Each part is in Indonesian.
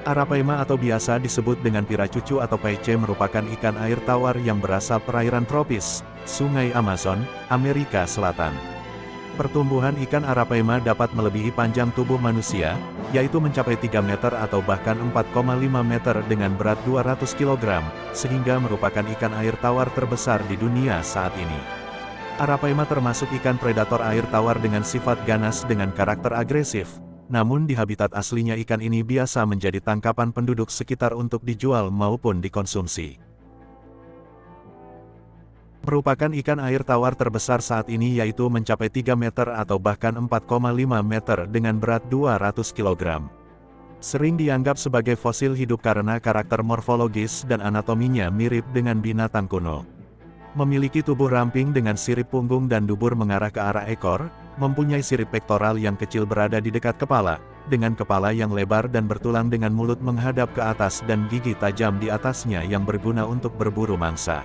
Arapaima atau biasa disebut dengan piracucu atau paice merupakan ikan air tawar yang berasal perairan tropis, Sungai Amazon, Amerika Selatan. Pertumbuhan ikan arapaima dapat melebihi panjang tubuh manusia, yaitu mencapai 3 meter atau bahkan 4,5 meter dengan berat 200 kg, sehingga merupakan ikan air tawar terbesar di dunia saat ini. Arapaima termasuk ikan predator air tawar dengan sifat ganas dengan karakter agresif. Namun di habitat aslinya ikan ini biasa menjadi tangkapan penduduk sekitar untuk dijual maupun dikonsumsi. Merupakan ikan air tawar terbesar saat ini yaitu mencapai 3 meter atau bahkan 4,5 meter dengan berat 200 kg. Sering dianggap sebagai fosil hidup karena karakter morfologis dan anatominya mirip dengan binatang kuno. Memiliki tubuh ramping dengan sirip punggung dan dubur mengarah ke arah ekor, mempunyai sirip pektoral yang kecil berada di dekat kepala, dengan kepala yang lebar dan bertulang dengan mulut menghadap ke atas dan gigi tajam di atasnya yang berguna untuk berburu mangsa.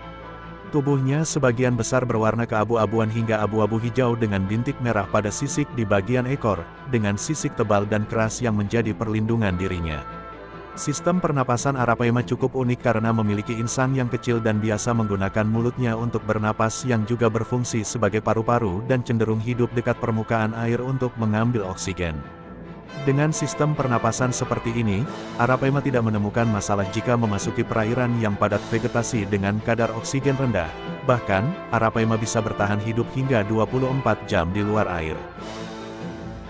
Tubuhnya sebagian besar berwarna keabu-abuan hingga abu-abu hijau dengan bintik merah pada sisik di bagian ekor, dengan sisik tebal dan keras yang menjadi perlindungan dirinya. Sistem pernapasan arapaima cukup unik karena memiliki insang yang kecil dan biasa menggunakan mulutnya untuk bernapas yang juga berfungsi sebagai paru-paru dan cenderung hidup dekat permukaan air untuk mengambil oksigen. Dengan sistem pernapasan seperti ini, arapaima tidak menemukan masalah jika memasuki perairan yang padat vegetasi dengan kadar oksigen rendah. Bahkan, arapaima bisa bertahan hidup hingga 24 jam di luar air.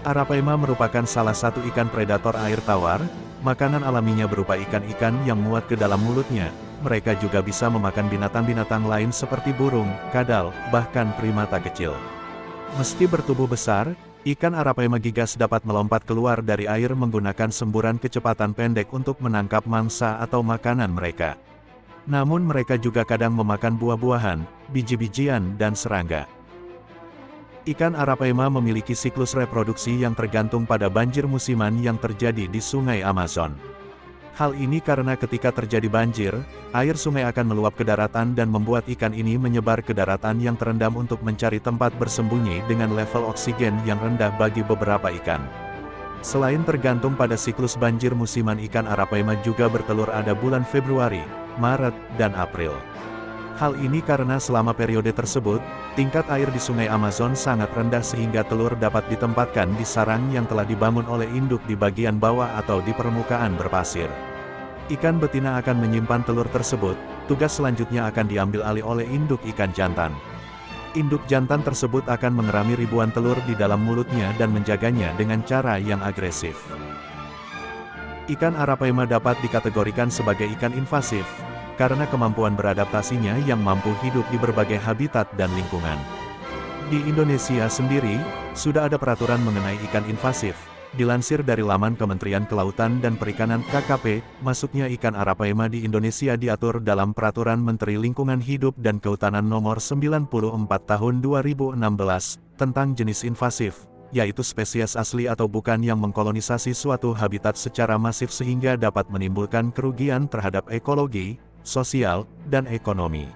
Arapaima merupakan salah satu ikan predator air tawar. Makanan alaminya berupa ikan-ikan yang muat ke dalam mulutnya. Mereka juga bisa memakan binatang-binatang lain seperti burung, kadal, bahkan primata kecil. Meski bertubuh besar, ikan arapaima gigas dapat melompat keluar dari air menggunakan semburan kecepatan pendek untuk menangkap mangsa atau makanan mereka. Namun mereka juga kadang memakan buah-buahan, biji-bijian dan serangga. Ikan arapaima memiliki siklus reproduksi yang tergantung pada banjir musiman yang terjadi di Sungai Amazon. Hal ini karena ketika terjadi banjir, air sungai akan meluap ke daratan dan membuat ikan ini menyebar ke daratan yang terendam untuk mencari tempat bersembunyi dengan level oksigen yang rendah bagi beberapa ikan. Selain tergantung pada siklus banjir musiman, ikan arapaima juga bertelur ada bulan Februari, Maret, dan April. Hal ini karena selama periode tersebut, tingkat air di Sungai Amazon sangat rendah sehingga telur dapat ditempatkan di sarang yang telah dibangun oleh induk di bagian bawah atau di permukaan berpasir. Ikan betina akan menyimpan telur tersebut, tugas selanjutnya akan diambil alih oleh induk ikan jantan. Induk jantan tersebut akan mengerami ribuan telur di dalam mulutnya dan menjaganya dengan cara yang agresif. Ikan arapaima dapat dikategorikan sebagai ikan invasif, karena kemampuan beradaptasinya yang mampu hidup di berbagai habitat dan lingkungan. Di Indonesia sendiri, sudah ada peraturan mengenai ikan invasif. Dilansir dari laman Kementerian Kelautan dan Perikanan KKP, masuknya ikan arapaima di Indonesia diatur dalam Peraturan Menteri Lingkungan Hidup dan Kehutanan Nomor 94 Tahun 2016, tentang jenis invasif, yaitu spesies asli atau bukan yang mengkolonisasi suatu habitat secara masif sehingga dapat menimbulkan kerugian terhadap ekologi, sosial, dan ekonomi.